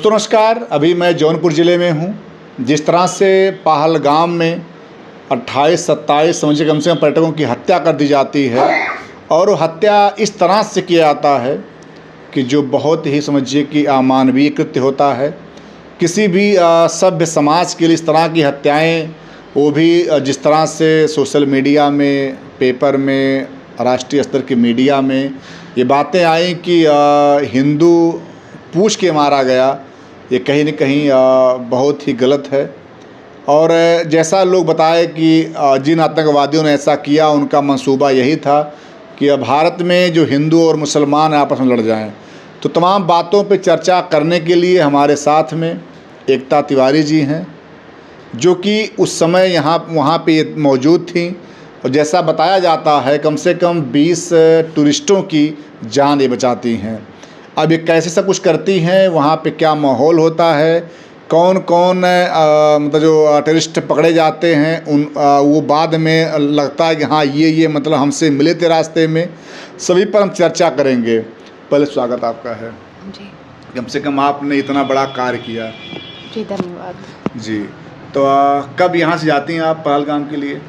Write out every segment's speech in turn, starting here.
दोस्तों नमस्कार। अभी मैं जौनपुर ज़िले में हूँ। जिस तरह से पहलगाम में 28-27 समझिए कम से कम पर्यटकों की हत्या कर दी जाती है और वो हत्या इस तरह से किया जाता है कि जो बहुत ही समझिए कि अमानवीय कृत्य होता है। किसी भी सभ्य समाज के लिए इस तरह की हत्याएं, वो भी जिस तरह से सोशल मीडिया में, पेपर में, राष्ट्रीय स्तर की मीडिया में ये बातें आई कि हिंदू पूछ के मारा गया, ये कहीं न कहीं बहुत ही गलत है। और जैसा लोग बताए कि जिन आतंकवादियों ने ऐसा किया उनका मंसूबा यही था कि भारत में जो हिंदू और मुसलमान आपस में लड़ जाएं। तो तमाम बातों पे चर्चा करने के लिए हमारे साथ में एकता तिवारी जी हैं, जो कि उस समय वहाँ पे मौजूद थी और जैसा बताया जाता है कम से कम 20 टूरिस्टों की जान ये बचाती हैं। अब ये कैसे सब कुछ करती हैं, वहाँ पे क्या माहौल होता है, कौन कौन मतलब जो टेररिस्ट पकड़े जाते हैं वो बाद में लगता है कि हाँ ये मतलब हमसे मिले थे रास्ते में, सभी पर हम चर्चा करेंगे। पहले स्वागत आपका है जी। कम से कम आपने इतना बड़ा कार्य किया। जी धन्यवाद जी। तो कब यहाँ से जाती हैं आप पहलगाम के लिए?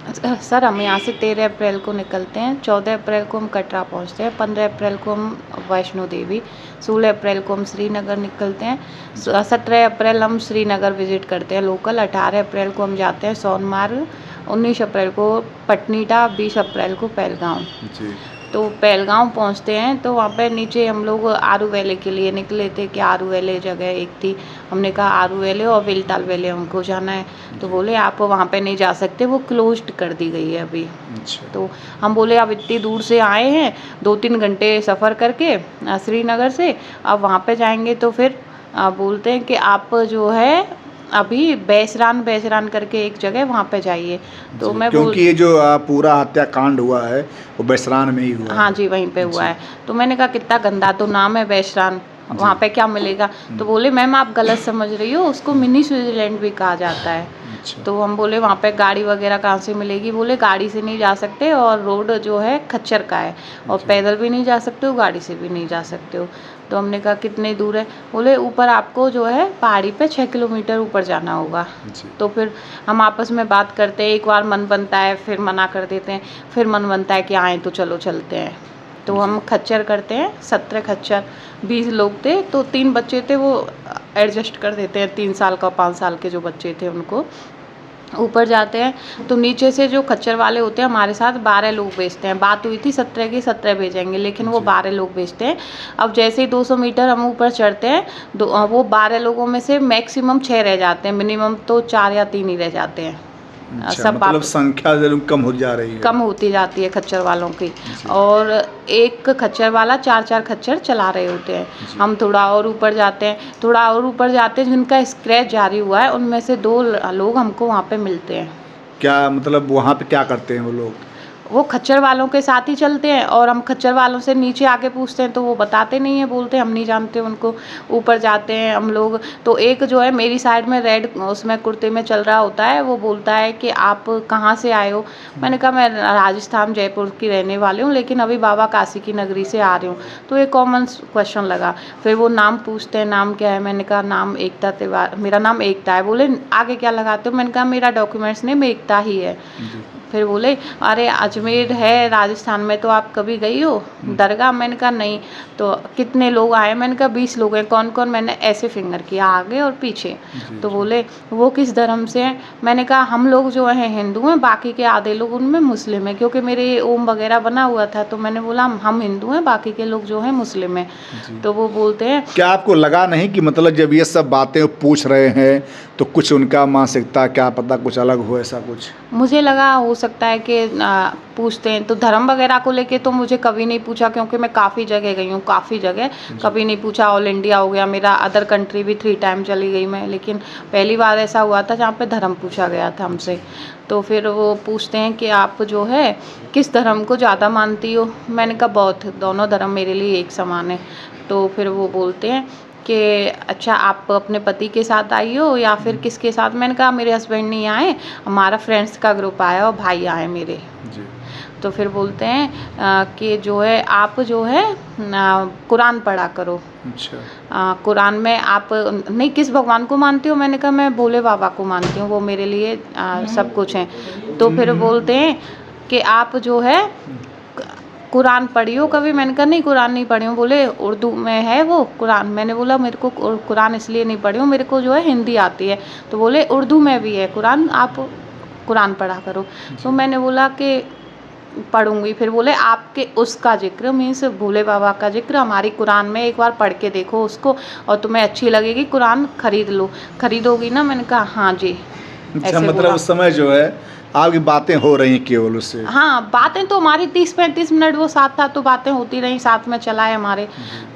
सर हम यहाँ से 13 अप्रैल को निकलते हैं, 14 अप्रैल को हम कटरा पहुँचते हैं, 15 अप्रैल को हम वैष्णो देवी, 16 अप्रैल को हम श्रीनगर निकलते हैं, 17 अप्रैल हम श्रीनगर विजिट करते हैं लोकल, 18 अप्रैल को हम जाते हैं सोनमार्ग, 19 अप्रैल को पटनीटा, 20 अप्रैल को पहलगाम। जी। तो पहलगाम पहुंचते हैं तो वहाँ पे नीचे हम लोग आरू वैली के लिए निकले थे कि आरू वैली जगह एक थी। हमने कहा आरू वैली और विल्ताल वैली हमको जाना है, तो बोले आप वहाँ पे नहीं जा सकते, वो क्लोज्ड कर दी गई है अभी। अच्छा। तो हम बोले अब इतनी दूर से आए हैं, 2-3 घंटे सफ़र करके श्रीनगर से, अब वहाँ पे जाएंगे तो फिर बोलते हैं कि आप जो है अभी बैसरान करके एक जगह वहाँ पे जाइए। तो मैं क्योंकि ये जो पूरा हत्याकांड हुआ है वो बैसरान में ही हुआ है। हाँ जी, वहीं पे हुआ है। तो मैंने कहा कितना गंदा तो नाम है बैसरान, वहाँ पे क्या मिलेगा? तो बोले मैम आप गलत समझ रही हो, उसको मिनी स्विट्जरलैंड भी कहा जाता है। अच्छा। तो हम बोले वहाँ पे गाड़ी वगैरह कहाँ से मिलेगी? बोले गाड़ी से नहीं जा सकते और रोड जो है खच्चर का है और पैदल भी नहीं जा सकते हो, गाड़ी से भी नहीं जा सकते हो। तो हमने कहा कितने दूर है? बोले ऊपर आपको जो है पहाड़ी पे 6 किलोमीटर ऊपर जाना होगा। तो फिर हम आपस में बात करते हैं, एक बार मन बनता है फिर मना कर देते हैं, फिर मन बनता है कि आए तो चलो चलते हैं। तो हम खच्चर करते हैं, 17 खच्चर, 20 लोग थे तो 3 बच्चे थे वो एडजस्ट कर देते हैं, 3 साल का 5 साल के जो बच्चे थे उनको। ऊपर जाते हैं तो नीचे से जो खच्चर वाले होते हैं हमारे साथ 12 लोग भेजते हैं। बात हुई थी 17 की 17 भेजेंगे, लेकिन वो 12 लोग भेजते हैं। अब जैसे ही 200 मीटर हम ऊपर चढ़ते हैं वो 12 लोगों में से मैक्सिमम 6 रह जाते हैं, मिनिमम तो 4 या 3 ही रह जाते हैं। अच्छा, सब मतलब संख्या जरूर कम हो जा रही है, कम होती जाती है खच्चर वालों की। और एक खच्चर वाला 4-4 खच्चर चला रहे होते हैं। हम थोड़ा और ऊपर जाते हैं, जिनका स्क्रैच जारी हुआ है उनमें से 2 लोग हमको वहाँ पे मिलते हैं। क्या मतलब वहाँ पे क्या करते हैं वो लोग? वो खच्चर वालों के साथ ही चलते हैं और हम खच्चर वालों से नीचे आके पूछते हैं तो वो बताते नहीं है, बोलते हम नहीं जानते उनको। ऊपर जाते हैं हम लोग तो एक जो है मेरी साइड में रेड उसमें कुर्ते में चल रहा होता है, वो बोलता है कि आप कहाँ से आए हो? मैंने कहा मैं राजस्थान जयपुर की रहने वाली हूँ, लेकिन अभी बाबा काशी की नगरी से आ रही हूँ। तो एक कॉमन क्वेश्चन लगा। फिर वो नाम पूछते हैं, नाम क्या है? मैंने कहा नाम एकता तिवारी, मेरा नाम एकता है। बोले आगे क्या लगाते हो? मैंने कहा मेरा डॉक्यूमेंट्स नेम एकता ही है। फिर बोले अरे अजमेर है राजस्थान में, तो आप कभी गई हो दरगाह? मैंने कहा नहीं। तो कितने लोग आए? मैंने कहा 20 लोग हैं। कौन कौन? मैंने ऐसे फिंगर किया आगे और पीछे। तो बोले वो किस धर्म से हैं? मैंने कहा हम लोग जो हैं हिंदू हैं, बाकी के आधे लोग उनमें मुस्लिम हैं, क्योंकि मेरे ओम वगैरह बना हुआ था। तो मैंने बोला हम हिंदू हैं, बाकी के लोग जो हैं मुस्लिम हैं। तो वो बोलते हैं क्या आपको लगा नहीं कि मतलब जब ये सब बातें पूछ रहे हैं तो कुछ उनका मानसिकता क्या पता कुछ अलग हो, ऐसा कुछ? मुझे लगा हो सकता है कि पूछते हैं। तो धर्म वगैरह को लेके तो मुझे कभी नहीं पूछा, क्योंकि मैं काफ़ी जगह गई हूँ, काफ़ी जगह कभी नहीं पूछा। ऑल इंडिया हो गया मेरा, अदर कंट्री भी 3 टाइम चली गई मैं, लेकिन पहली बार ऐसा हुआ था जहाँ पे धर्म पूछा गया था हमसे। तो फिर वो पूछते हैं कि आप जो है किस धर्म को ज़्यादा मानती हो? मैंने कहा बौद्ध, दोनों धर्म मेरे लिए एक समान है। तो फिर वो बोलते हैं कि अच्छा आप अपने पति के साथ आई हो या फिर किसके साथ? मैंने कहा मेरे हस्बैंड नहीं आए, हमारा फ्रेंड्स का ग्रुप आया और भाई आए मेरे। तो फिर बोलते हैं कि जो है आप जो है कुरान पढ़ा करो। अच्छा। कुरान में आप नहीं किस भगवान को मानती हो? मैंने कहा मैं भोले बाबा को मानती हूँ, वो मेरे लिए सब कुछ हैं। तो फिर बोलते हैं कि आप जो है कुरान पढ़ी हो कभी? मैंने कहा नहीं कुरान नहीं पढ़ी हूँ। बोले उर्दू में है वो कुरान? मैंने बोला मेरे को कुरान इसलिए नहीं पढ़ी हूँ, मेरे को जो है हिंदी आती है। तो बोले उर्दू में भी है कुरान, आप कुरान पढ़ा करो। तो मैंने बोला कि पढ़ूंगी। फिर बोले आपके उसका जिक्र मीन्स भोले बाबा का जिक्र हमारी कुरान में एक बार पढ़ के देखो उसको, और तुम्हें अच्छी लगेगी कुरान खरीद लो। खरीदोगी ना? मैंने कहा हाँ जी। अच्छा, मतलब उस समय जो है आपकी बातें हो रही केवल उससे? हाँ, बातें तो हमारी 30-35 मिनट वो साथ था तो बातें होती रहीं, साथ में चलाए हमारे।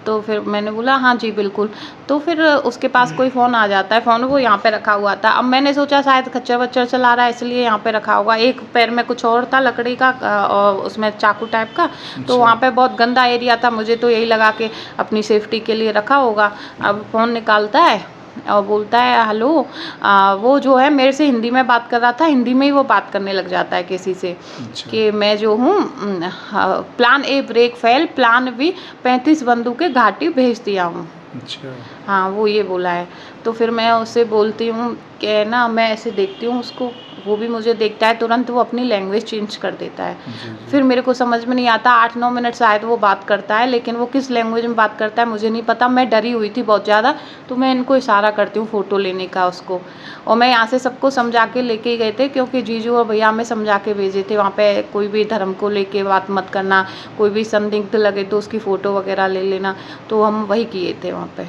तो फिर मैंने बोला हाँ जी बिल्कुल। तो फिर उसके पास कोई फ़ोन आ जाता है, फ़ोन वो यहाँ पे रखा हुआ था। अब मैंने सोचा शायद खच्चर वच्चर चला रहा है इसलिए यहाँ पे रखा होगा। एक पैर में कुछ और था लकड़ी का और उसमें चाकू टाइप का, तो वहाँ पे बहुत गंदा एरिया था। मुझे तो यही लगा कि अपनी सेफ्टी के लिए रखा होगा। अब फ़ोन निकालता है और बोलता है हेलो। वो जो है मेरे से हिंदी में बात कर रहा था, हिंदी में ही वो बात करने लग जाता है किसी से। अच्छा। कि मैं जो हूँ plan A break fail, plan B 35 बंदूकें घाटी भेज दिया हूँ। अच्छा। हाँ, वो ये बोला है। तो फिर मैं उससे बोलती हूँ कि ना मैं ऐसे देखती हूँ उसको, वो भी मुझे देखता है, तुरंत वो अपनी लैंग्वेज चेंज कर देता है। फिर मेरे को समझ में नहीं आता, 8-9 मिनट शायद वो बात करता है, लेकिन वो किस लैंग्वेज में बात करता है मुझे नहीं पता। मैं डरी हुई थी बहुत ज़्यादा, तो मैं इनको इशारा करती हूँ फ़ोटो लेने का उसको। और मैं यहाँ से सबको समझा के लेके गए थे, क्योंकि जीजू और भैया में समझा के भेजे थे वहाँ पे कोई भी धर्म को लेके बात मत करना, कोई भी संदिग्ध लगे तो उसकी फ़ोटो वगैरह ले लेना। तो हम वही किए थे वहाँ पे।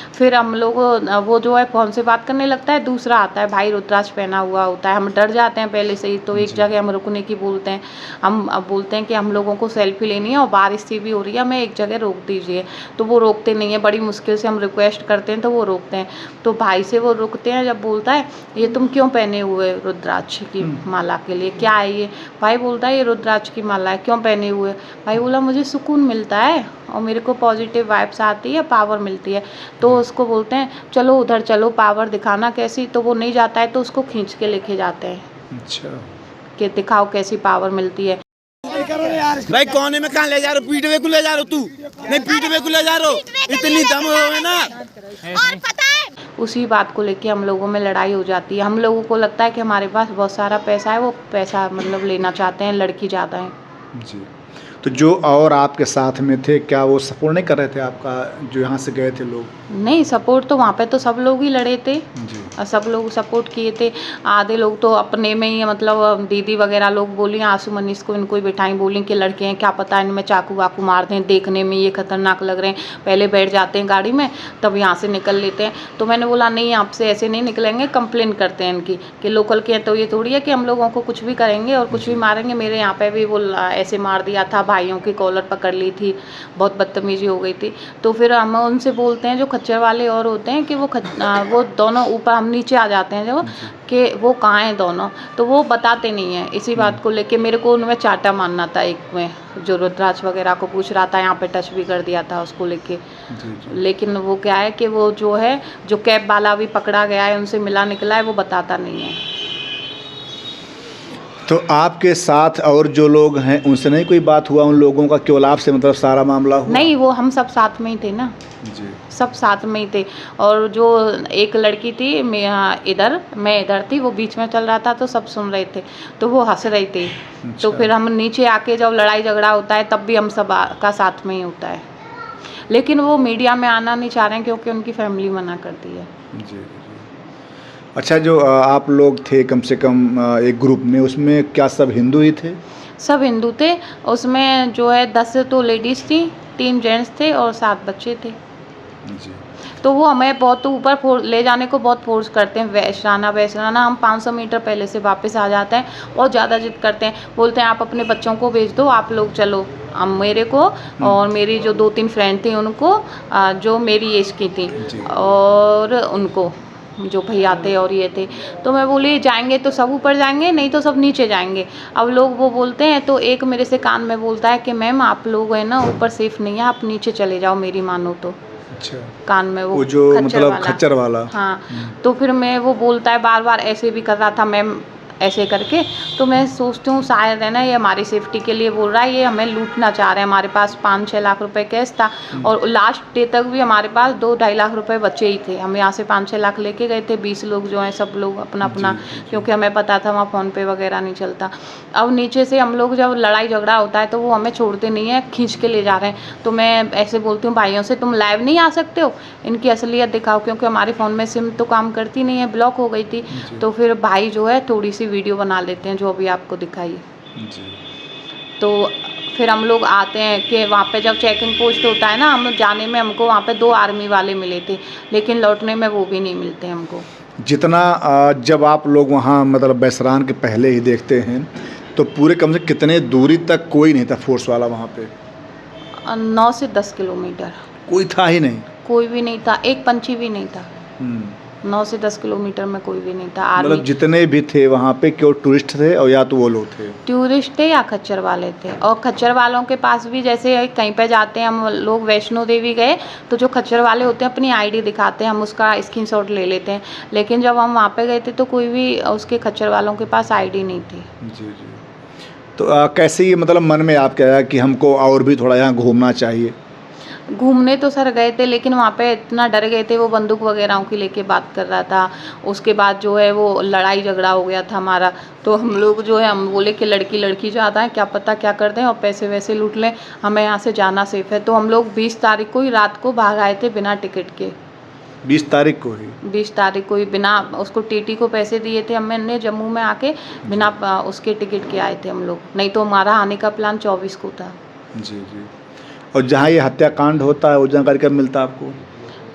फिर हम लोग वो जो है फ़ोन से बात करने लगता है, दूसरा आता है भाई रुद्राक्ष पहना हुआ होता है। हम डर जाते हैं पहले से ही, तो एक जगह हम रुकने की बोलते हैं। हम अब बोलते हैं कि हम लोगों को सेल्फी लेनी है और बारिश सी भी हो रही है, हमें एक जगह रोक दीजिए। तो वो रोकते नहीं है, बड़ी मुश्किल से हम रिक्वेस्ट करते हैं तो वो रोकते हैं। तो भाई से वो रुकते हैं, जब बोलता है ये तुम क्यों पहने हुए रुद्राक्ष की माला के लिए, क्या है ये? भाई बोलता है ये रुद्राक्ष की माला है, क्यों पहने हुए? भाई बोला मुझे सुकून मिलता है और मेरे को पॉजिटिव वाइब्स आती है, पावर मिलती है। तो उसको बोलते हैं चलो उधर चलो, पावर दिखाना कैसी। तो वो नहीं जाता है तो उसको खींच के लेके जाते हैं। अच्छा। कि दिखाओ कैसी पावर मिलती है। भाई कोने में कहाँ ले जा रहे हो? पीटवे को ले जा रहे हो तू? नहीं पीटवे को ले जा रहे हो? इतनी दम हो ना। और पता है उसी बात को लेके हम लोगों में लड़ाई हो जाती है। हम लोगों को लगता है कि हमारे पास बहुत सारा पैसा है, वो पैसा मतलब लेना चाहते हैं, लड़की ज़्यादा है। जी। तो जो और आपके साथ में थे, क्या वो सपोर्ट नहीं कर रहे थे आपका, जो यहाँ से गए थे लोग? नहीं, सपोर्ट तो वहाँ पे तो सब लोग ही लड़े थे। जी। सब लोग सपोर्ट किए थे। आधे लोग तो अपने में ही मतलब दीदी वगैरह लोग बोली, आंसू मनीष को इनको ही बिठाई, बोली कि लड़के हैं क्या पता इनमें चाकू वाकू मार दें, देखने में ये खतरनाक लग रहे हैं, पहले बैठ जाते हैं गाड़ी में तब यहाँ से निकल लेते हैं। तो मैंने बोला नहीं आपसे ऐसे नहीं निकलेंगे, कंप्लेन करते हैं इनकी कि लोकल के हैं तो ये थोड़ी है कि हम लोगों को कुछ भी करेंगे और कुछ भी मारेंगे। मेरे यहाँ पे भी वो ऐसे मार दिया था, भाइयों की कॉलर पकड़ ली थी, बहुत बदतमीजी हो गई थी। तो फिर हम उनसे बोलते हैं जो खच्चर वाले और होते हैं कि वो दोनों ऊपर, हम नीचे आ जाते हैं जो कि वो कहाँ हैं दोनों, तो वो बताते नहीं हैं। इसी बात को लेके मेरे को उनमें चाटा मारना था, एक में जो रुद्राक्ष वगैरह को पूछ रहा था, यहाँ पे टच भी कर दिया था उसको लेके। लेकिन वो क्या है कि वो जो है जो कैब वाला भी पकड़ा गया है, उनसे मिला निकला है, वो बताता नहीं है। तो आपके साथ और जो लोग हैं उनसे नहीं कोई बात हुआ? उन लोगों का केवल आपसे मतलब सारा मामला हुआ? नहीं, वो हम सब साथ में ही थे ना, जी। सब सब साथ में ही थे। और जो एक लड़की थी मैं इधर थी, वो बीच में चल रहा था तो सब सुन रहे थे, तो वो हंस रही थी। तो फिर हम नीचे आके जब लड़ाई झगड़ा होता है तब भी हम सब का साथ में ही होता है। लेकिन वो मीडिया में आना नहीं चाह रहे हैं क्योंकि उनकी फैमिली मना करती है। जी। अच्छा, जो आप लोग थे कम से कम एक ग्रुप में, उसमें क्या सब हिंदू ही थे? सब हिंदू थे। उसमें जो है 10 तो लेडीज़ थी, 3 जेंट्स थे और 7 बच्चे थे। जी। तो वो हमें बहुत ऊपर ले जाने को बहुत फोर्स करते हैं, वैसराना। हम 500 मीटर पहले से वापस आ जाते हैं, बहुत ज़्यादा जिद करते हैं, बोलते हैं आप अपने बच्चों को भेज दो, आप लोग चलो। मेरे को और मेरी जो 2-3 फ्रेंड थी उनको, जो मेरी एज की थी, और उनको जो भैया थे और ये थे। तो मैं बोली जाएंगे तो सब ऊपर जाएंगे, नहीं तो सब नीचे जाएंगे। अब लोग वो बोलते हैं, तो एक मेरे से कान में बोलता है कि मैम आप लोग है ना ऊपर सेफ नहीं है, आप नीचे चले जाओ, मेरी मानो तो। अच्छा। कान में वो जो मतलब खच्चर वाला। हाँ। तो फिर मैं वो बोलता है बार बार, ऐसे भी कर रहा था मैम ऐसे करके। तो मैं सोचती हूँ शायद है ना ये हमारी सेफ्टी के लिए बोल रहा है, ये हमें लूटना चाह रहे हैं। हमारे पास 5-6 लाख रुपए कैश था और लास्ट डे तक भी हमारे पास 2-2.5 लाख रुपए बचे ही थे। हम यहाँ से 5-6 लाख लेके गए थे, 20 लोग जो हैं सब लोग अपना अपना, क्योंकि हमें पता था वहाँ फ़ोन पे वगैरह नहीं चलता। अब नीचे से हम लोग जब लड़ाई झगड़ा होता है तो वो हमें छोड़ते नहीं है, खींच के ले जा रहे हैं। तो मैं ऐसे बोलती हूँ भाइयों से, तुम लाइव नहीं आ सकते हो, इनकी असलियत दिखाओ, क्योंकि हमारे फ़ोन में सिम तो काम करती नहीं है, ब्लॉक हो गई थी। तो फिर भाई जो है थोड़ी सी वीडियो बना लेते हैं जो अभी आपको दिखाई। तो फिर हम लोग आते हैं कि वहाँ पे जब चेकिंग पोस्ट होता है ना, हम जाने में हमको वहाँ पे 2 आर्मी वाले मिले थे, लेकिन लौटने में वो भी नहीं मिलते हमको। जितना जब आप लोग वहाँ मतलब बैसरान के पहले ही देखते हैं तो पूरे कम से कितने दूरी तक कोई नहीं था फोर्स वाला वहाँ पे? 9 से 10 किलोमीटर कोई था ही नहीं? कोई भी नहीं था, एक पंछी भी नहीं था। 9 से 10 किलोमीटर में कोई भी नहीं था। आर्मी मतलब जितने भी थे वहाँ पे क्यों टूरिस्ट थे और या तो वो लोग थे? टूरिस्ट थे या खच्चर वाले थे। और खच्चर वालों के पास भी जैसे कहीं पे जाते हैं हम लोग, वैष्णो देवी गए तो जो खच्चर वाले होते हैं अपनी आईडी दिखाते हैं, हम उसका स्क्रीनशॉट ले लेते हैं। लेकिन जब हम वहाँ पे गए थे तो कोई भी उसके खच्चर वालों के पास आईडी नहीं थी। जी। तो कैसे ये मतलब मन में आपके आया कि हमको और भी थोड़ा यहाँ घूमना चाहिए? घूमने तो सर गए थे, लेकिन वहाँ पे इतना डर गए थे, वो बंदूक वगैरह की लेके बात कर रहा था। उसके बाद जो है वो लड़ाई झगड़ा हो गया था हमारा। तो हम लोग जो है हम बोले कि लड़की लड़की ज़्यादा है, क्या पता क्या कर दें और पैसे वैसे लूट लें, हमें यहाँ से जाना सेफ है। तो हम लोग 20 तारीख को ही रात को भाग आए थे बिना टिकट के। 20 तारीख को ही? 20 तारीख को ही बिना उसको टीटी को पैसे दिए थे हमने जम्मू में आके, बिना उसके टिकट के आए थे हम लोग। नहीं तो हमारा आने का प्लान 24 को था। जी। और जहाँ ये हत्याकांड होता है वो जानकारी कब मिलता है आपको?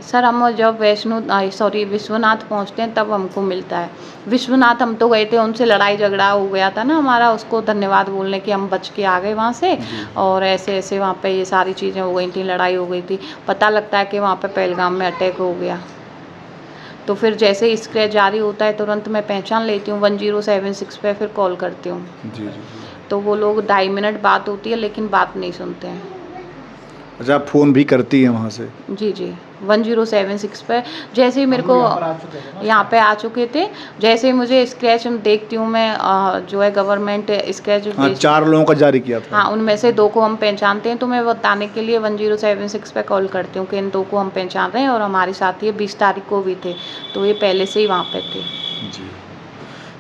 सर हम जब विश्वनाथ पहुँचते हैं तब हमको मिलता है। विश्वनाथ हम तो गए थे, उनसे लड़ाई झगड़ा हो गया था ना हमारा, उसको धन्यवाद बोलने कि हम बच के आ गए वहाँ से। और ऐसे ऐसे वहाँ पे ये सारी चीज़ें हो गई थी, लड़ाई हो गई थी। पता लगता है कि वहाँ पे पहलगाम में अटैक हो गया। तो फिर जैसे ही स्क्रैच जारी होता है तुरंत मैं पहचान लेती हूँ, 1076 पे फिर कॉल करती हूँ। जी। तो वो लोग 2.5 मिनट बात होती है, लेकिन बात नहीं सुनते हैं। अच्छा, आप फ़ोन भी करती हैं वहाँ से? जी 1076 पे जैसे ही मेरे को यहाँ पे आ चुके थे, जैसे ही मुझे स्क्रैच देखती हूँ मैं जो है गवर्नमेंट स्क्रैच 4 लोगों का जारी किया था। हाँ, उनमें से 2 को हम पहचानते हैं। तो मैं बताने के लिए 1076 पे कॉल करती हूँ कि इन 2 को हम पहचान रहे हैं और हमारे साथ ये 20 तारीख को भी थे, तो ये पहले से ही वहाँ पे थे। जी।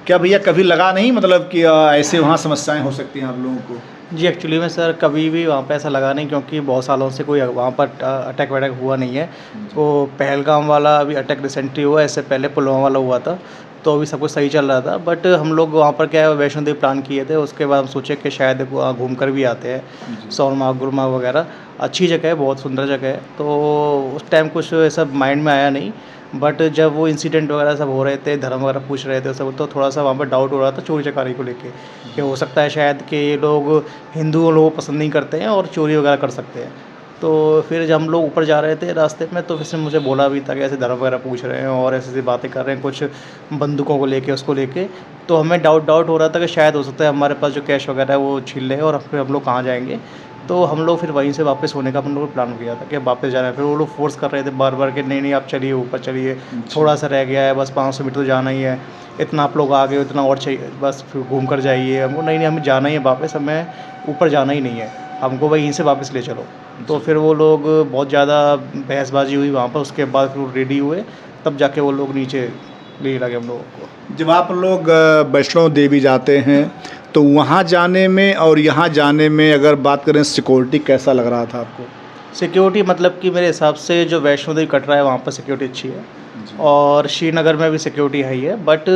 क्या भैया कभी लगा नहीं मतलब कि ऐसे वहाँ समस्याएं हो सकती हैं आप लोगों को? जी एक्चुअली में सर कभी भी वहाँ पे ऐसा लगा नहीं, क्योंकि बहुत सालों से कोई वहाँ पर अटैक वटैक हुआ नहीं है। तो पहलगाम वाला अभी अटैक रिसेंटली हुआ, इससे पहले पुलवामा वाला हुआ था, तो अभी सब कुछ सही चल रहा था। बट हम लोग वहाँ पर क्या है वैष्णो देवी प्लान किए थे, उसके बाद हम सोचे कि शायद वहाँ घूम कर भी आते हैं। सोनमार्ग गुलमार्ग वगैरह अच्छी जगह है, बहुत सुंदर जगह है। तो उस टाइम कुछ ऐसा माइंड में आया नहीं, बट जब वो इंसिडेंट वगैरह सब हो रहे थे, धर्म वगैरह पूछ रहे थे सब, तो थोड़ा सा वहाँ पर डाउट हो रहा था चोरी चकारी को लेके, कि हो सकता है शायद कि ये लोग हिंदू लोगों को पसंद नहीं करते हैं और चोरी वगैरह कर सकते हैं। तो फिर जब हम लोग ऊपर जा रहे थे रास्ते में, तो फिर मुझे बोला भी था कि ऐसे धर्म वगैरह पूछ रहे हैं और ऐसी ऐसी बातें कर रहे हैं कुछ बंदूकों को लेके, उसको लेके। तो हमें डाउट हो रहा था कि शायद हो सकता है हमारे पास जो कैश वगैरह है वो छीन लें और फिर हम लोग कहाँ जाएंगे। तो हम लोग फिर वहीं से वापस होने का हम लोग प्लान किया था कि वापस जाना है। फिर वो लोग फोर्स कर रहे थे बार बार कि नहीं आप चलिए ऊपर चलिए, थोड़ा सा रह गया है, बस 500 मीटर तो जाना ही है, इतना आप लोग आ गए, इतना और चाहिए, बस फिर घूम कर जाइए। हमको नहीं हमें जाना ही है वापस, हमें ऊपर जाना ही नहीं है, हमको वहीं से वापस ले चलो। तो फिर वो लोग बहुत ज़्यादा बहसबाजी हुई वहाँ पर। उसके बाद फिर वो रेडी हुए, तब जाके वो लोग नीचे ले लगे हम लोगों को। जब आप लोग वैष्णो देवी जाते हैं तो वहाँ जाने में और यहाँ जाने में अगर बात करें सिक्योरिटी कैसा लग रहा था आपको? सिक्योरिटी मतलब कि मेरे हिसाब से जो वैष्णो देवी कटरा है वहाँ पर सिक्योरिटी अच्छी है, और श्रीनगर में भी सिक्योरिटी है ही है। बट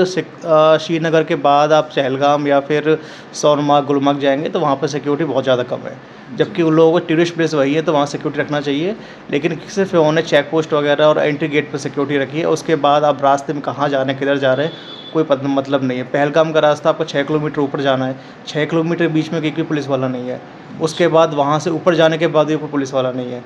श्रीनगर के बाद आप पहलगाम या फिर सोनमार्ग गुलमार्ग जाएंगे तो वहाँ पर सिक्योरिटी बहुत ज़्यादा कम है, जबकि उन लोगों को टूरिस्ट प्लेस वही है तो वहाँ सिक्योरिटी रखना चाहिए। लेकिन सिर्फ उन्होंने चेक पोस्ट वगैरह और एंट्री गेट पर सिक्योरिटी रखी है। उसके बाद आप रास्ते में कहाँ जा रहे हैं, किधर जा रहे हैं, कोई मतलब नहीं है। पहलगाम का रास्ता आपको 6 किलोमीटर ऊपर जाना है, 6 किलोमीटर बीच में कोई पुलिस वाला नहीं है। उसके बाद वहाँ से ऊपर जाने के बाद भी कोई पुलिस वाला नहीं है।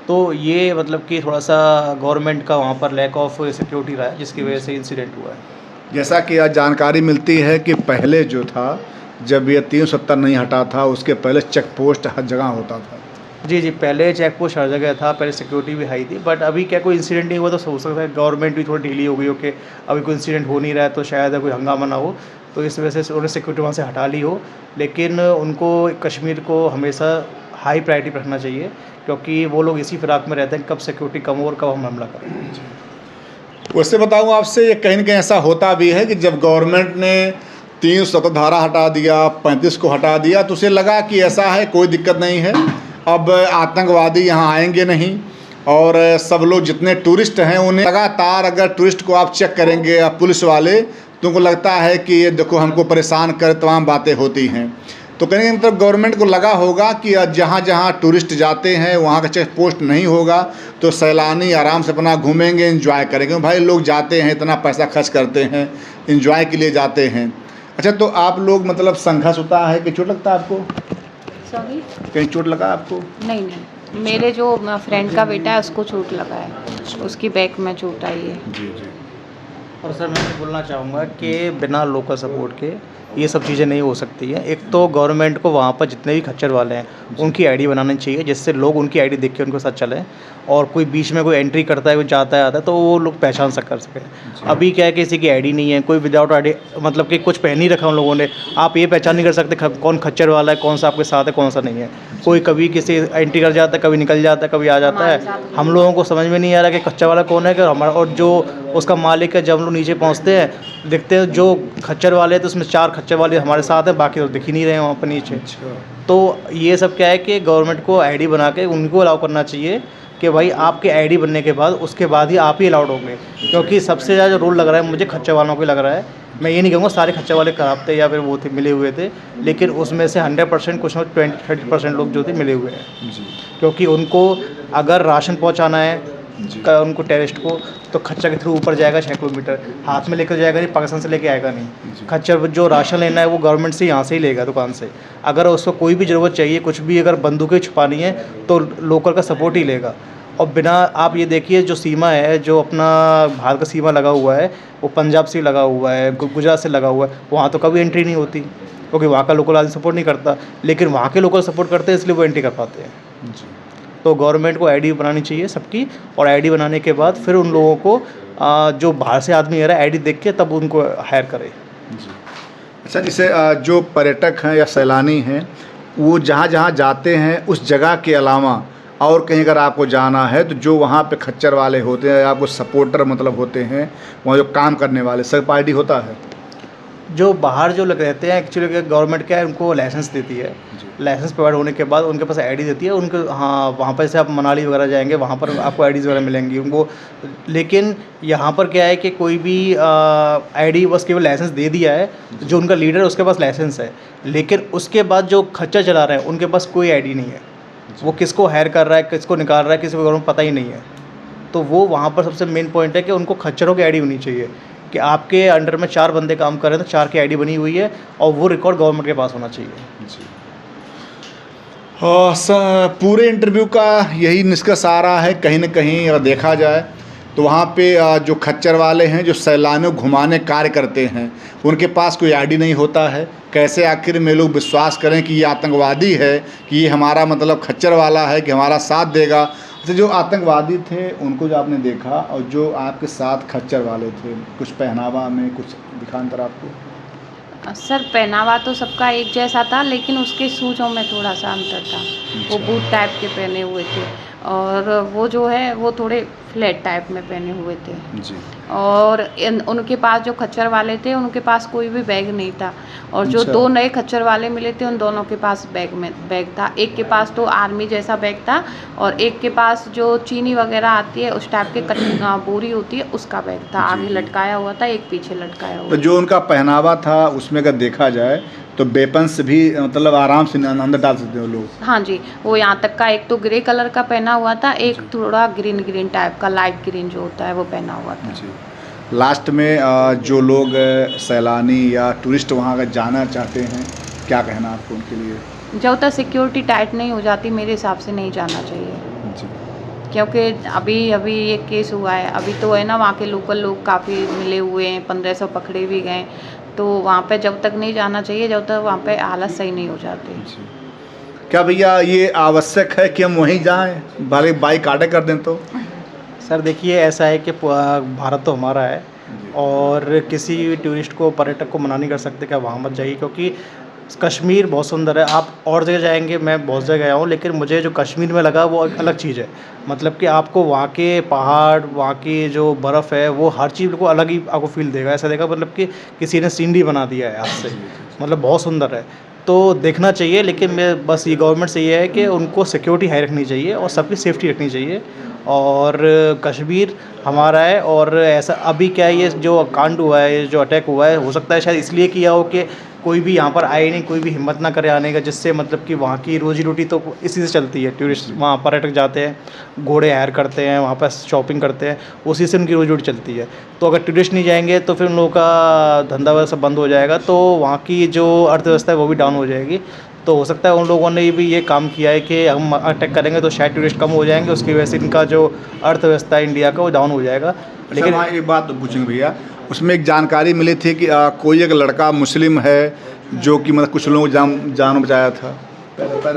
तो ये मतलब कि थोड़ा सा गवर्नमेंट का वहाँ पर लैक ऑफ सिक्योरिटी रहा है, जिसकी वजह से इंसिडेंट हुआ है। जैसा कि आज जानकारी मिलती है कि पहले जो था, जब ये 370 नहीं हटा था, उसके पहले चेक पोस्ट हर जगह होता था। जी पहले चेक पोस्ट हर जगह था, पहले सिक्योरिटी भी हाई थी। बट अभी क्या कोई इंसिडेंट नहीं हुआ, तो हो सकता है गवर्नमेंट भी थोड़ी ढीली हो गई हो कि अभी कोई इंसिडेंट हो नहीं रहा है तो शायद कोई हंगामा ना हो। तो इस वजह से उन्होंने सिक्योरिटी वहाँ से हटा ली हो, लेकिन उनको कश्मीर को हमेशा हाई प्रायोरिटी पर रखना चाहिए, क्योंकि वो लोग इसी फिराक में रहते हैं कब सिक्योरिटी कम हो और कब हम हमला करें। वैसे बताऊँ आपसे, ये कहीं न कहीं ऐसा होता भी है कि जब गवर्नमेंट ने 370 धारा हटा दिया, 35 को हटा दिया, तो उसे लगा कि ऐसा है, कोई दिक्कत नहीं है, अब आतंकवादी यहाँ आएंगे नहीं, और सब लोग जितने टूरिस्ट हैं उन्हें लगातार अगर टूरिस्ट को आप चेक करेंगे या पुलिस वाले, तो उनको लगता है कि ये देखो हमको परेशान कर, तमाम बातें होती हैं। तो कहीं मतलब गवर्नमेंट को लगा होगा कि जहाँ जहाँ टूरिस्ट जाते हैं वहाँ का चेक पोस्ट नहीं होगा, तो सैलानी आराम से अपना घूमेंगे, एंजॉय करेंगे। भाई लोग जाते हैं, इतना पैसा खर्च करते हैं, एंजॉय के लिए जाते हैं। अच्छा, तो आप लोग मतलब संघर्ष होता है कि चोट लगता है आपको? सॉरी, कहीं चोट लगा आपको? नहीं, मेरे जो फ्रेंड का बेटा है उसको चोट लगा है, उसकी बैक में चोट आई है। जी जी। और सर मैं ये बोलना चाहूँगा कि बिना लोकल सपोर्ट के ये सब चीज़ें नहीं हो सकती हैं। एक तो गवर्नमेंट को वहाँ पर जितने भी खच्चर वाले हैं उनकी आईडी बनानी चाहिए, जिससे लोग उनकी आईडी देख के उनके साथ चलें, और कोई बीच में कोई एंट्री करता है, कोई जाता है आता है, तो वो लोग पहचान कर सकें। अभी क्या है, किसी की आईडी नहीं है, कोई विदाउट आईडी, मतलब कि कुछ पहन ही रखा उन लोगों ने, आप ये पहचान नहीं कर सकते कौन खच्चर वाला है, कौन सा आपके साथ है, कौन सा नहीं है। कोई कभी किसी एंट्री कर जाता है, कभी निकल जाता है, कभी आ जाता है। हम लोगों को समझ में नहीं आ रहा कि खच्चर वाला कौन है कि हमारा, और जो उसका मालिक है। जब हम लोग नीचे पहुँचते हैं देखते हैं जो खच्चर वाले हैं, तो उसमें 4 खच्चर वाले हमारे साथ हैं, बाकी तो दिख ही नहीं रहे वहाँ पर नीचे। तो ये सब क्या है कि गवर्नमेंट को आईडी बना के उनको अलाउ करना चाहिए कि भाई आपके आईडी बनने के बाद उसके बाद ही आप ही अलाउड होंगे, क्योंकि सबसे ज़्यादा जो रूल लग रहा है मुझे खच्चर वालों को लग रहा है। मैं ये नहीं कहूँगा सारे खच्चर वाले खराब थे या फिर वो थे मिले हुए थे, लेकिन उसमें से 100% कुछ ना 20-30% लोग जो थे मिले हुए हैं। क्योंकि उनको अगर राशन पहुँचाना है उनको टेररिस्ट को, तो खच्चर के थ्रू ऊपर जाएगा 6 किलोमीटर, हाथ में लेकर जाएगा नहीं, पाकिस्तान से लेके आएगा नहीं। खच्चर जो राशन लेना है वो गवर्नमेंट से यहाँ से ही लेगा, दुकान से। अगर उसको कोई भी ज़रूरत चाहिए, कुछ भी अगर बंदूकें छुपानी है, तो लोकल का सपोर्ट ही लेगा। और बिना, आप ये देखिए जो सीमा है, जो अपना भारत का सीमा लगा हुआ है, वो पंजाब से लगा हुआ है, गुजरात से लगा हुआ है, वहाँ तो कभी एंट्री नहीं होती, क्योंकि वहाँ का लोकल आदमी सपोर्ट नहीं करता, लेकिन वहाँ के लोकल सपोर्ट करते हैं, इसलिए वो एंट्री कर पाते हैं। तो गवर्नमेंट को आईडी बनानी चाहिए सबकी, और आईडी बनाने के बाद फिर उन लोगों को जो बाहर से आदमी आ रहा है आईडी देख के तब उनको हायर करे। अच्छा, जैसे जो पर्यटक हैं या सैलानी हैं, वो जहाँ जहाँ जाते हैं उस जगह के अलावा और कहीं अगर आपको जाना है, तो जो वहाँ पे खच्चर वाले होते हैं, आपको सपोर्टर मतलब होते हैं, वहाँ जो काम करने वाले, सब आईडी होता है? जो बाहर जो लोग रहते हैं, एक्चुअली गवर्नमेंट क्या है, उनको लाइसेंस देती है। लाइसेंस प्रोवाइड होने के बाद उनके पास आईडी देती है उनको। हाँ, वहाँ पर से आप मनाली वगैरह जाएंगे, वहाँ पर आपको आईडीज़ वगैरह मिलेंगी उनको। लेकिन यहाँ पर क्या है कि कोई भी आईडी बस केवल लाइसेंस दे दिया है, जो उनका लीडर है उसके पास लाइसेंस है, लेकिन उसके बाद जो खच्चर चला रहे हैं उनके पास कोई आईडी नहीं है। वो किसको हायर कर रहा है, किसको निकाल रहा है, किसी को पता ही नहीं है। तो वो वहाँ पर सबसे मेन पॉइंट है कि उनको खच्चरों की आईडी होनी चाहिए, कि आपके अंडर में 4 बंदे काम कर रहे हैं तो 4 की आईडी बनी हुई है, और वो रिकॉर्ड गवर्नमेंट के पास होना चाहिए। पूरे इंटरव्यू का यही निष्कर्ष आ रहा है, कहीं न कहीं अगर देखा जाए तो वहाँ पे जो खच्चर वाले हैं, जो सैलानियों घुमाने कार्य करते हैं, उनके पास कोई आईडी नहीं होता है। कैसे आखिर में लोग विश्वास करें कि ये आतंकवादी है, कि ये हमारा मतलब खच्चर वाला है, कि हमारा साथ देगा। तो जो आतंकवादी थे उनको जो आपने देखा, और जो आपके साथ खच्चर वाले थे, कुछ पहनावा में कुछ दिखांतर आपको? सर, पहनावा तो सबका एक जैसा था, लेकिन उसके सूजों में थोड़ा सा अंतर था। वो बूट टाइप के पहने हुए थे, और वो जो है वो थोड़े फ्लैट टाइप में पहने हुए थे जी। और उनके पास जो खच्चर वाले थे उनके पास कोई भी बैग नहीं था, और जो अच्छा। 2 नए खच्चर वाले मिले थे उन दोनों के पास बैग था। एक के पास तो आर्मी जैसा बैग था, और एक के पास जो चीनी वगैरह आती है उस टाइप के बोरी होती है उसका बैग था, आगे लटकाया हुआ था, एक पीछे लटकाया हुआ। तो जो उनका पहनावा था उसमें अगर देखा जाए तो वेपन्स भी मतलब आराम से अंदर डाल सकते हो लोग? हाँ जी, वो यहाँ तक का, एक तो ग्रे कलर का पहना हुआ था, एक थोड़ा ग्रीन टाइप का, लाइट ग्रीन जो होता है वो पहना हुआ था। जी। लास्ट में जो लोग सैलानी या टूरिस्ट वहाँ का जाना चाहते हैं, क्या कहना आपको उनके लिए? जब तक सिक्योरिटी टाइट नहीं हो जाती मेरे हिसाब से नहीं जाना चाहिए। जी। क्योंकि अभी एक केस हुआ है, अभी तो है ना, वहाँ के लोकल लोग काफ़ी मिले हुए हैं, 1500 पकड़े भी गए। तो वहाँ पे जब तक नहीं जाना चाहिए जब तक वहाँ पे हालत सही नहीं हो जाती। क्या भैया ये आवश्यक है कि हम वहीं जाएं, भले बाइक आटे कर दें तो? सर देखिए, ऐसा है कि भारत तो हमारा है और किसी भी टूरिस्ट को, पर्यटक को मना नहीं कर सकते कि आप वहाँ मत जाइए, क्योंकि कश्मीर बहुत सुंदर है। आप और जगह जाएंगे, मैं बहुत जगह गया हूँ, लेकिन मुझे जो कश्मीर में लगा वो एक अलग चीज़ है। मतलब कि आपको वहाँ के पहाड़, वहाँ की जो बर्फ़ है, वो हर चीज़ को अलग ही आपको फील देगा। ऐसा देगा मतलब कि किसी ने सीनरी बना दिया है हाथ से, मतलब बहुत सुंदर है। तो देखना चाहिए, लेकिन मैं बस ये गवर्नमेंट से ये है कि उनको सिक्योरिटी हाई रखनी चाहिए और सबकी सेफ्टी रखनी चाहिए। और कश्मीर हमारा है, और ऐसा अभी क्या है, ये जो कांड हुआ है, ये जो अटैक हुआ है, हो सकता है शायद इसलिए किया हो कि कोई भी यहाँ पर आए नहीं, कोई भी हिम्मत ना करे आने का, जिससे मतलब कि वहाँ की रोजी रोटी तो इसी से चलती है। टूरिस्ट वहाँ पर्यटक जाते हैं, घोड़े हायर करते हैं, वहाँ पर शॉपिंग करते हैं, उसी से उनकी रोजी रोटी चलती है। तो अगर टूरिस्ट नहीं जाएंगे तो फिर उन लोगों का धंधा वगैरह सब बंद हो जाएगा, तो वहाँ की जो अर्थव्यवस्था है वो भी डाउन हो जाएगी। तो हो सकता है उन लोगों ने भी ये काम किया है कि हम अटैक करेंगे तो शायद टूरिस्ट कम हो जाएंगे, उसकी वजह से इनका जो अर्थव्यवस्था है इंडिया का वो डाउन हो जाएगा। लेकिन वहाँ एक बात तो पूछेंगे भैया, उसमें एक जानकारी मिली थी कि कोई एक लड़का मुस्लिम है जो कि मतलब कुछ लोगों को जान बचाया था।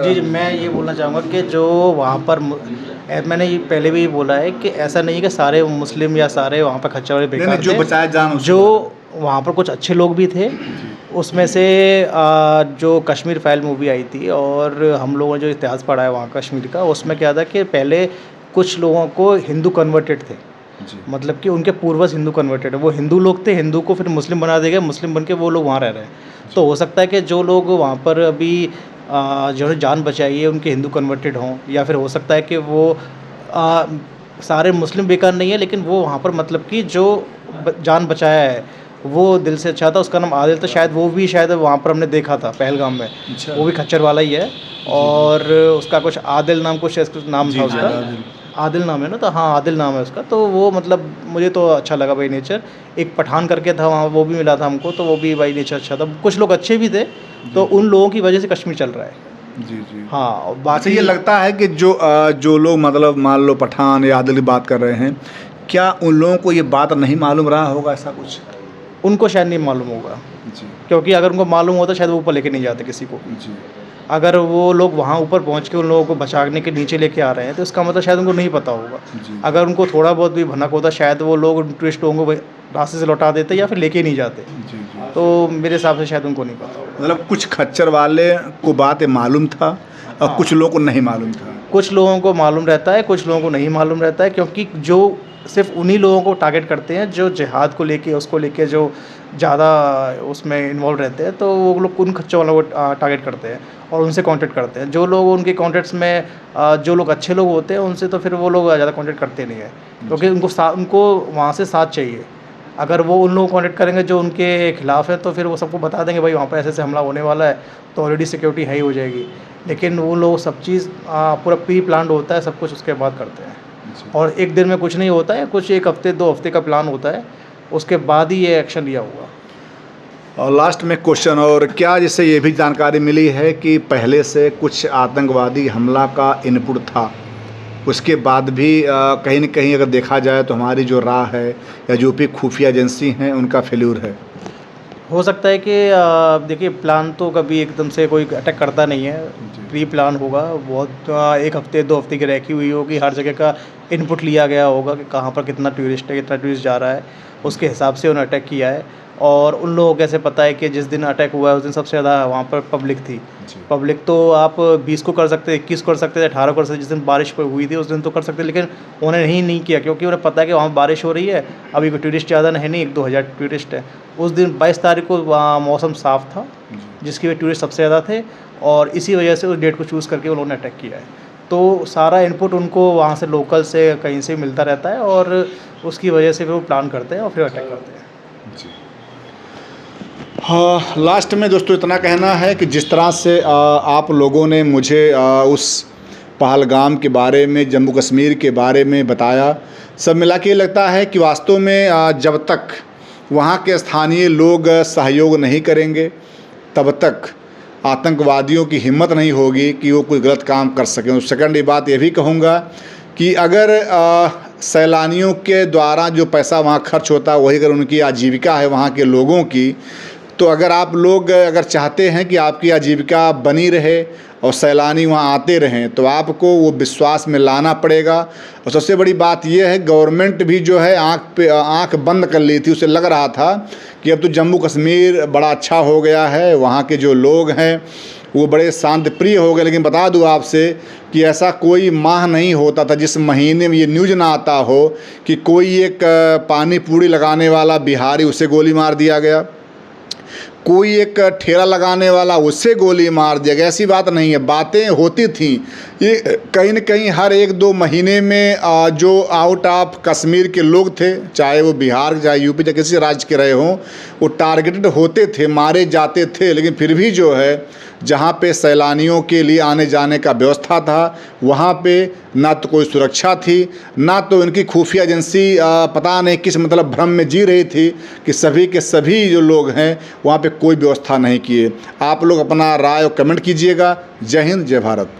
जी, मैं ये बोलना चाहूँगा कि जो वहाँ पर मैंने ये पहले भी बोला है कि ऐसा नहीं है कि सारे मुस्लिम या सारे वहाँ पर खच्चर वाले बेकार थे। जो बचाया जान, जो वहाँ पर कुछ अच्छे लोग भी थे। उसमें से जो कश्मीर फाइल मूवी आई थी, और हम लोगों ने जो इतिहास पढ़ा है वहाँ कश्मीर का, उसमें क्या था कि पहले कुछ लोगों को हिंदू कन्वर्टेड थे, मतलब कि उनके पूर्वज हिंदू कन्वर्टेड है। वो हिंदू लोग थे, हिंदू को फिर मुस्लिम बना देगा, मुस्लिम बन के वो लोग वहाँ रह रहे हैं। तो हो सकता है कि जो लोग वहाँ पर अभी जो जान बचाई है उनके हिंदू कन्वर्टेड हों, या फिर हो सकता है कि वो सारे मुस्लिम बेकार नहीं है, लेकिन वो वहाँ पर मतलब कि जो जान बचाया है वो दिल से अच्छा था। उसका नाम आदिल था, शायद वो भी शायद वहाँ पर हमने देखा था पहलगाम में। वो भी खच्चर वाला ही है, और उसका कुछ आदिल नाम, कुछ नाम था उसका, आदिल नाम है ना, तो हाँ आदिल नाम है उसका। तो वो मतलब मुझे तो अच्छा लगा भाई नेचर। एक पठान करके था वहाँ, वो भी मिला था हमको, तो वो भी भाई नेचर अच्छा था। कुछ लोग अच्छे भी थे, तो उन लोगों की वजह से कश्मीर चल रहा है। जी। हाँ, बाकी ये लगता है कि जो लोग मतलब मान लो पठान या आदिल की बात कर रहे हैं, क्या उन लोगों को ये बात नहीं मालूम रहा होगा? ऐसा कुछ उनको शायद नहीं मालूम होगा जी, क्योंकि अगर उनको मालूम होता शायद वो ऊपर लेके नहीं जाते किसी को। जी। अगर वो लोग वहाँ ऊपर पहुँच के उन लोगों को बचाने के नीचे लेके आ रहे हैं, तो इसका मतलब शायद उनको नहीं पता होगा। जी। अगर उनको थोड़ा बहुत भी भनक होता, शायद वो लोग टूरिस्ट लोगों को रास्ते से लौटा देते या फिर लेके नहीं जाते। जी। तो मेरे हिसाब से शायद उनको नहीं पता होगा। मतलब कुछ खच्चर वाले को बात मालूम था और कुछ लोगों को नहीं मालूम था। कुछ लोगों को मालूम रहता है, कुछ लोगों को नहीं मालूम रहता है, क्योंकि जो सिर्फ उन्हीं लोगों को टारगेट करते हैं जो जिहाद को लेके, उसको लेके जो ज़्यादा उसमें इन्वॉल्व रहते हैं, तो वो लोग उन खच्चों वालों को टारगेट करते हैं और उनसे कांटेक्ट करते हैं। जो लोग उनके कॉन्टेक्ट्स में जो लोग अच्छे लोग होते हैं, उनसे तो फिर वो लोग ज़्यादा कांटेक्ट करते नहीं है, क्योंकि उनको वहाँ से साथ चाहिए। अगर वो उन लोगों को कांटेक्ट करेंगे जो उनके खिलाफ़ है, तो फिर वो सबको बता देंगे भाई वहाँ पर ऐसे ऐसे हमला होने वाला है, तो ऑलरेडी सिक्योरिटी हाई हो जाएगी। लेकिन वो लोग सब चीज़ पूरा प्री प्लान्ड होता है, सब कुछ उसके बाद करते हैं। और एक दिन में कुछ नहीं होता है, कुछ एक हफ्ते 2 हफ्ते का प्लान होता है, उसके बाद ही ये एक्शन लिया हुआ। और लास्ट में क्वेश्चन, और क्या जिससे ये भी जानकारी मिली है कि पहले से कुछ आतंकवादी हमला का इनपुट था, उसके बाद भी कहीं न कहीं अगर देखा जाए तो हमारी जो राह है या जो भी खुफिया एजेंसी हैं उनका फेल्यूर है? हो सकता है कि देखिए, प्लान तो कभी एकदम से कोई अटैक करता नहीं है, प्री प्लान होगा। बहुत 1 हफ्ते 2 हफ्ते की रैकी हुई होगी, हर जगह का इनपुट लिया गया होगा कि कहाँ पर कितना टूरिस्ट है, कितना टूरिस्ट जा रहा है, उसके हिसाब से उन्होंने अटैक किया है। और उन लोगों को कैसे पता है कि जिस दिन अटैक हुआ है उस दिन सबसे ज़्यादा वहाँ पर पब्लिक थी। पब्लिक तो आप 20 को कर सकते, 21 को कर सकते थे, 18 को कर सकते, जिस दिन बारिश हुई थी उस दिन तो कर सकते, लेकिन उन्होंने नहीं किया, क्योंकि उन्हें पता है कि वहाँ बारिश हो रही है, अभी कोई टूरिस्ट ज़्यादा है नहीं, 1-2 हज़ार टूरिस्ट है। उस दिन 22 तारीख को मौसम साफ़ था, जिसकी वजह टूरिस्ट सबसे ज़्यादा थे, और इसी वजह से उस डेट को चूज़ करके उन्होंने अटैक किया है। तो सारा इनपुट उनको वहाँ से लोकल से कहीं से मिलता रहता है, और उसकी वजह से फिर वो प्लान करते हैं और फिर अटैक करते हैं। हाँ, लास्ट में दोस्तों इतना कहना है कि जिस तरह से आप लोगों ने मुझे उस पहलगाम के बारे में, जम्मू कश्मीर के बारे में बताया, सब मिला के लगता है कि वास्तव में जब तक वहाँ के स्थानीय लोग सहयोग नहीं करेंगे, तब तक आतंकवादियों की हिम्मत नहीं होगी कि वो कोई गलत काम कर सकें। और सेकंड बात ये भी कहूँगा कि अगर सैलानियों के द्वारा जो पैसा वहाँ खर्च होता है, वही अगर उनकी आजीविका है वहाँ के लोगों की, तो अगर आप लोग अगर चाहते हैं कि आपकी आजीविका बनी रहे और सैलानी वहाँ आते रहें, तो आपको वो विश्वास में लाना पड़ेगा। और सबसे बड़ी बात यह है, गवर्नमेंट भी जो है आँख बंद कर ली थी। उसे लग रहा था कि अब तो जम्मू कश्मीर बड़ा अच्छा हो गया है, वहाँ के जो लोग हैं वो बड़े शांत प्रिय हो गए। लेकिन बता दूं आपसे कि ऐसा कोई माह नहीं होता था जिस महीने में ये न्यूज़ ना आता हो कि कोई एक पानी पूड़ी लगाने वाला बिहारी, उसे गोली मार दिया गया, कोई एक ठेला लगाने वाला, उससे गोली मार दिया गया। ऐसी बात नहीं है, बातें होती थीं। ये कहीं न कहीं हर 1-2 महीने में जो आउट ऑफ कश्मीर के लोग थे, चाहे वो बिहार, चाहे यूपी, चाहे किसी राज्य के रहे हों, वो टारगेटेड होते थे, मारे जाते थे। लेकिन फिर भी जो है, जहाँ पे सैलानियों के लिए आने जाने का व्यवस्था था, वहाँ पे ना तो कोई सुरक्षा थी, ना तो इनकी खुफिया एजेंसी पता नहीं किस मतलब भ्रम में जी रही थी कि सभी के सभी जो लोग हैं वहाँ पे कोई व्यवस्था नहीं किए। आप लोग अपना राय और कमेंट कीजिएगा। जय हिंद, जय भारत।